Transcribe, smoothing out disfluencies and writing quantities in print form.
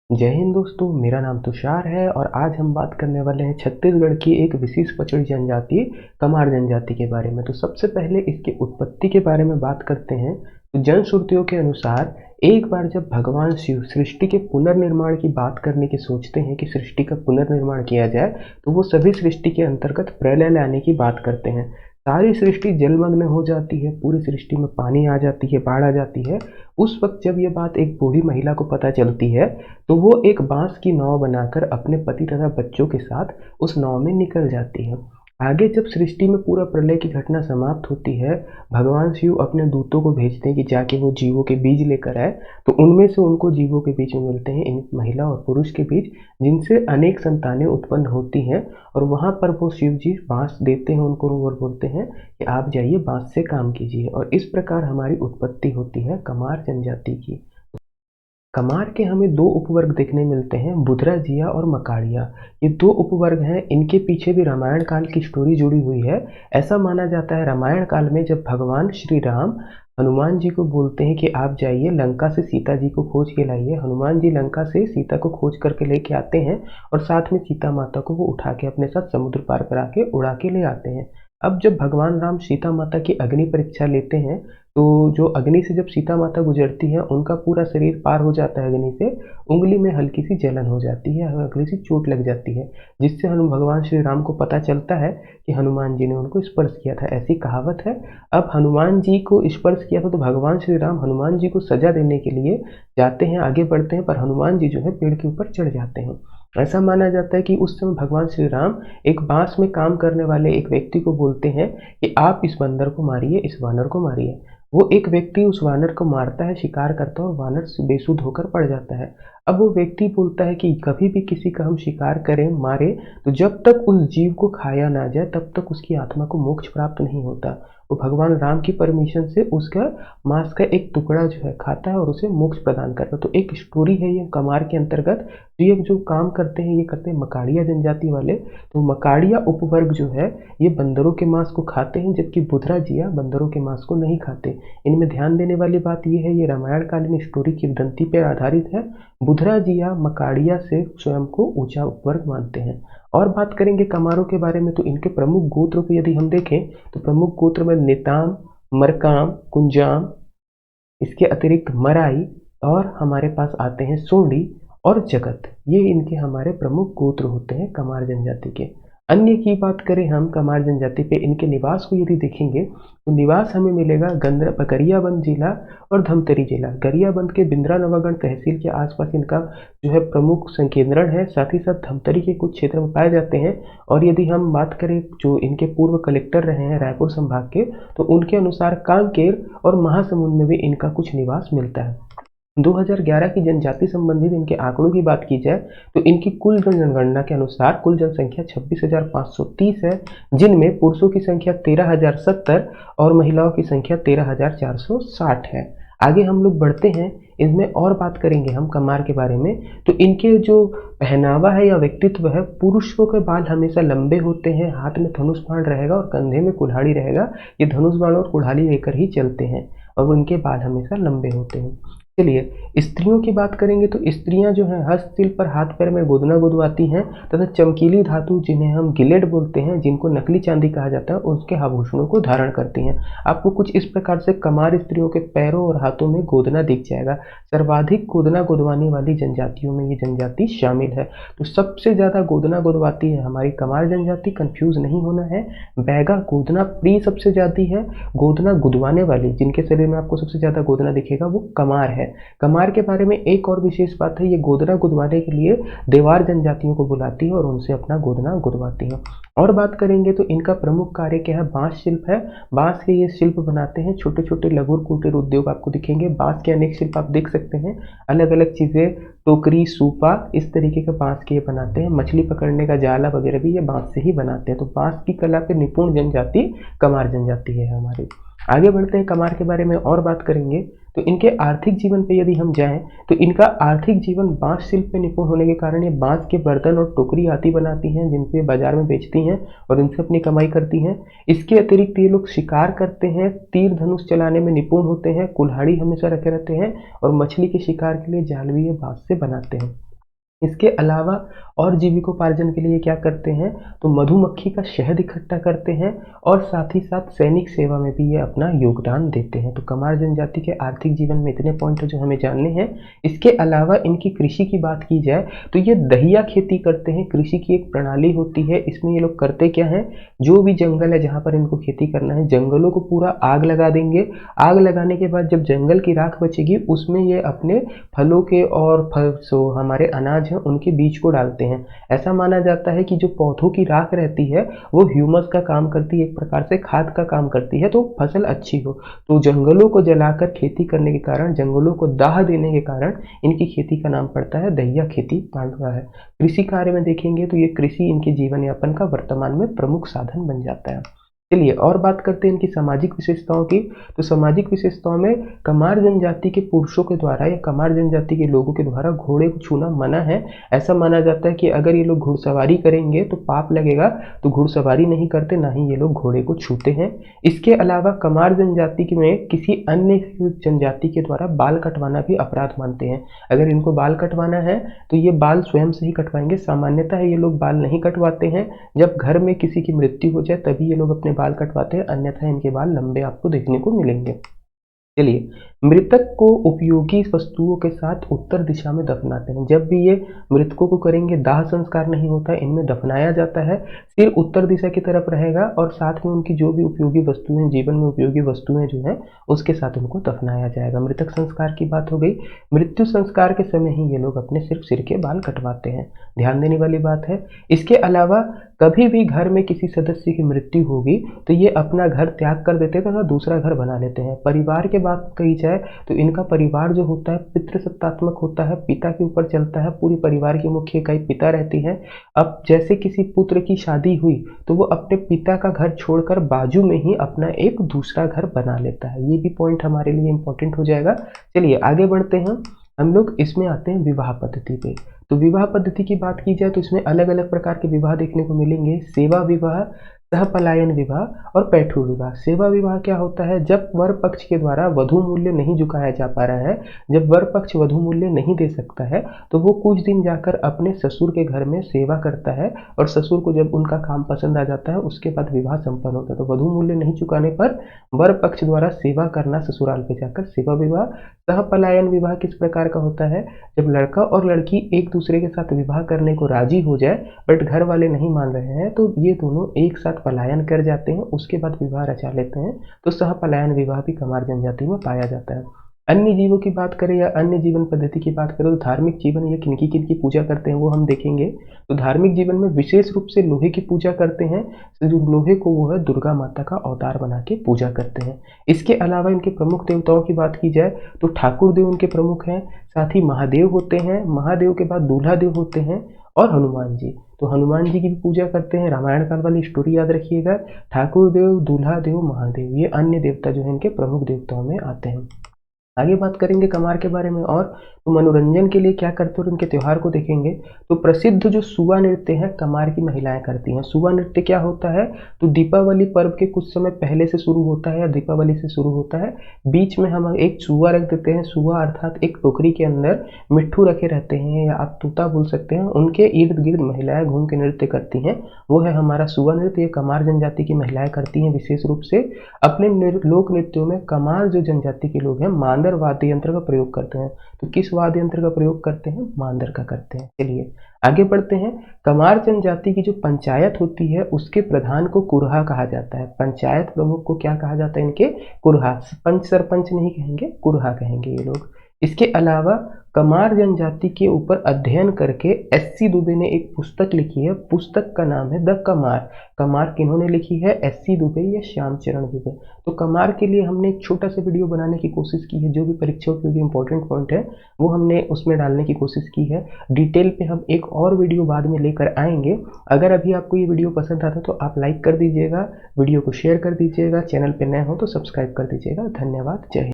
जय हिंद दोस्तों, मेरा नाम तुषार है और आज हम बात करने वाले हैं छत्तीसगढ़ की एक विशेष पछड़ी जनजाति कमार जनजाति के बारे में। तो सबसे पहले इसकी उत्पत्ति के बारे में बात करते हैं। तो जनश्रुतियों के अनुसार एक बार जब भगवान शिव सृष्टि के पुनर्निर्माण की बात करने की सोचते हैं कि सृष्टि का पुनर्निर्माण किया जाए, तो वो सभी सृष्टि के अंतर्गत प्रलय लाने की बात करते हैं। सारी सृष्टि जलमग्न हो जाती है, पूरी सृष्टि में पानी आ जाती है, बाढ़ आ जाती है। उस वक्त जब ये बात एक बूढ़ी महिला को पता चलती है, तो वो एक बांस की नाव बनाकर अपने पति तथा बच्चों के साथ उस नाव में निकल जाती है। आगे जब सृष्टि में पूरा प्रलय की घटना समाप्त होती है, भगवान शिव अपने दूतों को भेजते हैं कि जाके वो जीवों के बीज लेकर आए। तो उनमें से उनको जीवों के बीच में मिलते हैं, इन महिला और पुरुष के बीच, जिनसे अनेक संतानें उत्पन्न होती हैं। और वहाँ पर वो शिव जी बांस देते हैं उनको और बोलते हैं कि आप जाइए बांस से काम कीजिए। और इस प्रकार हमारी उत्पत्ति होती है कमार जनजाति की। कमार के हमें दो उपवर्ग देखने मिलते हैं, बुधराजिया और मकाड़िया। ये दो उपवर्ग हैं, इनके पीछे भी रामायण काल की स्टोरी जुड़ी हुई है। ऐसा माना जाता है रामायण काल में जब भगवान श्री राम हनुमान जी को बोलते हैं कि आप जाइए लंका से सीता जी को खोज के लाइए। हनुमान जी लंका से सीता को खोज करके लेके आते हैं और साथ में सीता माता को वो उठा के अपने साथ समुद्र पार करा के उड़ा के ले आते हैं। अब जब भगवान राम सीता माता की अग्नि परीक्षा लेते हैं, तो जो अग्नि से जब सीता माता गुजरती है, उनका पूरा शरीर पार हो जाता है अग्नि से। उंगली में हल्की सी जलन हो जाती है, हल्की सी चोट लग जाती है, जिससे भगवान श्री राम को पता चलता है कि हनुमान जी ने उनको स्पर्श किया था। ऐसी कहावत है। अब हनुमान जी को स्पर्श किया था, तो भगवान श्री राम हनुमान जी को सजा देने के लिए जाते हैं, आगे बढ़ते हैं, पर हनुमान जी जो है पेड़ के ऊपर चढ़ जाते हैं। ऐसा माना जाता है कि उस समय भगवान श्री राम एक बांस में काम करने वाले एक व्यक्ति को बोलते हैं कि आप इस बंदर को मारिए, इस वानर को मारिए। वो एक व्यक्ति उस वानर को मारता है, शिकार करता है, और वानर बेसुध होकर पड़ जाता है। अब वो व्यक्ति बोलता है कि कभी भी किसी का हम शिकार करें, मारे, तो जब तक उस जीव को खाया ना जाए तब तक उसकी आत्मा को मोक्ष प्राप्त नहीं होता। वो भगवान राम की परमिशन से उसका मांस का एक टुकड़ा जो है खाता है और उसे मोक्ष प्रदान करता है। तो एक स्टोरी है ये कमार के अंतर्गत। तो ये जो काम करते हैं, ये करते हैं मकाड़िया जनजाति वाले। तो मकाड़िया उपवर्ग जो है, ये बंदरों के मांस को खाते हैं, जबकि बुधराजिया बंदरों के मांस को नहीं खाते। इनमें ध्यान देने वाली बात यह है, ये रामायण कालीन स्टोरी की वदंती पर आधारित है। बुधराजिया मकाड़िया से स्वयं को ऊंचा उपवर्ग मानते हैं। और बात करेंगे कमारों के बारे में, तो इनके प्रमुख गोत्र को यदि हम देखें, तो प्रमुख गोत्र में नेताम, मरकाम, कुंजाम, इसके अतिरिक्त मराई, और हमारे पास आते हैं सोंडी और जगत। ये इनके हमारे प्रमुख गोत्र होते हैं कमार जनजाति के। अन्य की बात करें हम कमार जनजाति पे, इनके निवास को यदि देखेंगे, तो निवास हमें मिलेगा गरियाबंद जिला और धमतरी जिला। गरियाबंद के बिंद्रा नवागढ़ तहसील के आसपास इनका जो है प्रमुख संकेंद्रण है। साथ ही साथ धमतरी के कुछ क्षेत्र में पाए जाते हैं। और यदि हम बात करें जो इनके पूर्व कलेक्टर रहे हैं रायपुर संभाग के, तो उनके अनुसार कांकेर और महासमुंद में भी इनका कुछ निवास मिलता है। 2011 की जनजाति संबंधित इनके आंकड़ों की बात की जाए, तो इनकी कुल जनगणना के अनुसार कुल जनसंख्या 26,530 है, जिनमें पुरुषों की संख्या 13,070 और महिलाओं की संख्या 13,460 है। आगे हम लोग बढ़ते हैं, इसमें और बात करेंगे हम कमार के बारे में। तो इनके जो पहनावा है या व्यक्तित्व है, पुरुषों के बाल हमेशा लंबे होते हैं, हाथ में धनुष बाण रहेगा और कंधे में कुल्हाड़ी रहेगा। ये धनुष बाण और कुल्हाड़ी लेकर ही चलते हैं और उनके बाल हमेशा लंबे होते हैं। चलिए स्त्रियों की बात करेंगे, तो स्त्रियां जो हैं हस्तशिल्प पर हाथ पैर में गोदना गुदवाती हैं तथा चमकीली धातु जिन्हें हम गिलेट बोलते हैं, जिनको नकली चांदी कहा जाता है, उसके आभूषणों को धारण करती हैं। आपको कुछ इस प्रकार से कमार स्त्रियों के पैरों और हाथों में गोदना दिख जाएगा। सर्वाधिक गोदना गुदवाने वाली जनजातियों में ये जनजाति शामिल है। तो सबसे ज्यादा गोदना गुदवाती है हमारी कमार जनजाति, कंफ्यूज नहीं होना है। बैगा गोदना प्रिय सबसे ज्यादा है। गोदना गुदवाने वाली जिनके शरीर में आपको सबसे ज्यादा गोदना दिखेगा वो कमार है। कमार के बारे में एक और विशेष बात है, ये गोदना गुदवाने के लिए देवार जनजातियों को बुलाती है और उनसे अपना गोदना गुदवाती है। और बात करेंगे तो इनका प्रमुख कार्य क्या है, बांस शिल्प है। बांस के ये शिल्प बनाते हैं, छोटे छोटे लघु कुटीर उद्योग आपको दिखेंगे। बांस के अनेक शिल्प आप देख सकते हैं, अलग अलग चीजें, टोकरी, सूपा, इस तरीके के बांस के ये बनाते हैं। मछली पकड़ने का जाला वगैरह भी ये बांस से ही बनाते हैं। तो बांस की कला पे निपुण जनजाति कमार जनजाति है हमारी। आगे बढ़ते हैं, कमार के बारे में और बात करेंगे। तो इनके आर्थिक जीवन पे यदि हम जाएं, तो इनका आर्थिक जीवन बांस शिल्प में निपुण होने के कारण ये बांस के बर्तन और टोकरी आदि बनाती हैं, जिनसे बाजार में बेचती हैं और इनसे अपनी कमाई करती हैं। इसके अतिरिक्त ये लोग शिकार करते हैं, तीर धनुष चलाने में निपुण होते हैं, कुल्हाड़ी हमेशा रखे रहते हैं और मछली के शिकार के लिए जाल भी ये बांस से बनाते हैं। इसके अलावा और जीविकोपार्जन के लिए क्या करते हैं, तो मधुमक्खी का शहद इकट्ठा करते हैं और साथ ही साथ सैनिक सेवा में भी ये अपना योगदान देते हैं। तो कमार जनजाति के आर्थिक जीवन में इतने पॉइंट है जो हमें जानने हैं। इसके अलावा इनकी कृषि की बात की जाए तो ये दहिया खेती करते हैं। कृषि की एक प्रणाली होती है, इसमें ये लोग करते क्या है, जो भी जंगल है जहाँ पर इनको खेती करना है, जंगलों को पूरा आग लगा देंगे। आग लगाने के बाद जब जंगल की राख बचेगी उसमें ये अपने फलों के और हमारे अनाज हैं उनके बीज को डालते हैं। ऐसा माना जाता है कि जो पौधों की राख रहती है वो ह्यूमस का काम करती है, एक प्रकार से खाद का काम करती है, तो फसल अच्छी हो। तो जंगलों को जलाकर खेती करने के कारण, जंगलों को दाह देने के कारण इनकी खेती का नाम पड़ता है दहिया खेती पड़ रहा है। कृषि कार्य में देखेंगे तो ये कृषि इनके जीवन यापन का वर्तमान में प्रमुख साधन बन जाता है। चलिए और बात करते हैं इनकी सामाजिक विशेषताओं की। तो सामाजिक विशेषताओं में कमार जनजाति के पुरुषों के द्वारा या कमार जनजाति के लोगों के द्वारा घोड़े को छूना मना है। ऐसा माना जाता है कि अगर ये लोग घुड़सवारी करेंगे तो पाप लगेगा, तो घुड़सवारी नहीं करते, ना ही ये लोग घोड़े को छूते हैं। इसके अलावा कमार जनजाति में किसी अन्य जनजाति के द्वारा बाल कटवाना भी अपराध मानते हैं। अगर इनको बाल कटवाना है तो ये बाल स्वयं से ही कटवाएंगे। सामान्यतः ये लोग बाल नहीं कटवाते हैं, जब घर में किसी की मृत्यु हो जाए तभी ये लोग अपने बाल कटवाते हैं, अन्यथा इनके बाल लंबे आपको देखने को मिलेंगे। चलिए, मृतक को उपयोगी वस्तुओं के साथ उत्तर दिशा में दफनाते हैं। जब भी ये मृतकों को करेंगे, दाह संस्कार नहीं होता है, इनमें दफनाया जाता है, सिर उत्तर दिशा की तरफ रहेगा और साथ में उनकी जो भी उपयोगी वस्तुएं, जीवन में उपयोगी वस्तुएं जो हैं उसके साथ उनको दफनाया जाएगा। मृतक संस्कार की बात हो गई। मृत्यु संस्कार के समय ही ये लोग अपने सिर्फ सिर के बाल कटवाते हैं, ध्यान देने वाली बात है। इसके अलावा कभी भी घर में किसी सदस्य की मृत्यु होगी तो ये अपना घर त्याग कर देते हैं तथा दूसरा घर बना लेते हैं। परिवार के बात कही जाए तो इनका परिवार जो होता है पितृसत्तात्मक होता है, पिता के ऊपर चलता है, पूरी परिवार की मुख्य इकाई पिता रहती है। अब जैसे किसी पुत्र की शादी हुई तो वो अपने पिता का घर छोड़कर बाजू में ही अपना एक दूसरा घर बना लेता है। ये भी पॉइंट हमारे लिए इंपॉर्टेंट हो जाएगा। चलिए आगे बढ़ते हैं, हम लोग इसमें आते हैं विवाह पद्धति पे। तो विवाह पद्धति की बात की जाए तो इसमें अलग अलग प्रकार के विवाह देखने को मिलेंगे। सेवा विवाह, सहपलायन विवाह और पैठू विवाह। सेवा विवाह क्या होता है, जब वर पक्ष के द्वारा वधु मूल्य नहीं चुकाया जा पा रहा है, जब वर पक्ष वधु मूल्य नहीं दे सकता है तो वो कुछ दिन जाकर अपने ससुर के घर में सेवा करता है और ससुर को जब उनका काम पसंद आ जाता है उसके बाद विवाह संपन्न होता है। तो वधु मूल्य नहीं चुकाने पर वर पक्ष द्वारा सेवा करना ससुराल पे जाकर सेवा विवाह। सहपलायन विवाह किस प्रकार का होता है, जब लड़का और लड़की एक दूसरे के साथ विवाह करने को राजी हो जाए बट घर वाले नहीं मान रहे हैं तो ये दोनों एक साथ पलायन कर जाते हैं, उसके बाद विवाह रचा लेते हैं। तो सहपलायन विवाह भी कमार जनजाति में पाया जाता है। अन्य जीवों की बात करें या अन्य जीवन पद्धति की बात करें तो धार्मिक जीवन या किनकी किनकी पूजा करते हैं वो हम देखेंगे। तो धार्मिक जीवन में विशेष रूप से लोहे की पूजा करते हैं। जो लोहे को वो है दुर्गा माता का अवतार बना के पूजा करते हैं। इसके अलावा इनके प्रमुख देवताओं की बात की जाए तो ठाकुर देव उनके प्रमुख हैं, साथ ही महादेव होते हैं, महादेव के बाद दूल्हा देव होते हैं और हनुमान जी। तो हनुमान जी की भी पूजा करते हैं। रामायण काल वाली स्टोरी याद रखिएगा, ठाकुर देव, दूल्हा देव, महादेव, ये अन्य देवता जो है इनके प्रमुख देवताओं में आते हैं। आगे बात करेंगे कमार के बारे में और तो मनोरंजन के लिए क्या करते हैं और उनके त्यौहार को देखेंगे। तो प्रसिद्ध जो सुआ नृत्य है कमार की महिलाएं करती हैं। सुआ नृत्य क्या होता है, तो दीपावली पर्व के कुछ समय पहले से शुरू होता है या दीपावली से शुरू होता है। बीच में हम एक सुआ रख देते हैं। सुआ अर्थात एक टोकरी के अंदर मिट्ठू रखे रहते हैं या आप तूता बोल सकते हैं, उनके इर्द गिर्द महिलाएं घूम के नृत्य करती हैं, वो है हमारा सुआ नृत्य। ये कमार जनजाति की महिलाएं करती हैं विशेष रूप से। अपने लोक नृत्यों में कमार जो जनजाति के लोग हैं मांदर वाद्य यंत्र का प्रयोग करते हैं। तो किस वाद्य यंत्र का प्रयोग करते हैं, मांदर का करते हैं। चलिए आगे बढ़ते हैं। कमार जनजाति की जो पंचायत होती है उसके प्रधान को कुरहा कहा जाता है। पंचायत प्रमुख को क्या कहा जाता है, इनके कुरहा। पंच सरपंच नहीं कहेंगे, कुरहा कहेंगे ये लोग। इसके अलावा कमार जनजाति के ऊपर अध्ययन करके एससी दुबे ने एक पुस्तक लिखी है। पुस्तक का नाम है द कमार। कमार किन्होंने लिखी है, एससी दुबे या श्यामचरण दुबे। तो कमार के लिए हमने एक छोटा सा वीडियो बनाने की कोशिश की है, जो भी परीक्षाओं के लिए इंपॉर्टेंट पॉइंट है वो हमने उसमें डालने की कोशिश की है। डिटेल पे हम एक और वीडियो बाद में लेकर आएंगे। अगर अभी आपको ये वीडियो पसंद आता है तो आप लाइक कर दीजिएगा, वीडियो को शेयर कर दीजिएगा, चैनल पे नए हो तो सब्सक्राइब कर दीजिएगा। धन्यवाद, जय हिंद।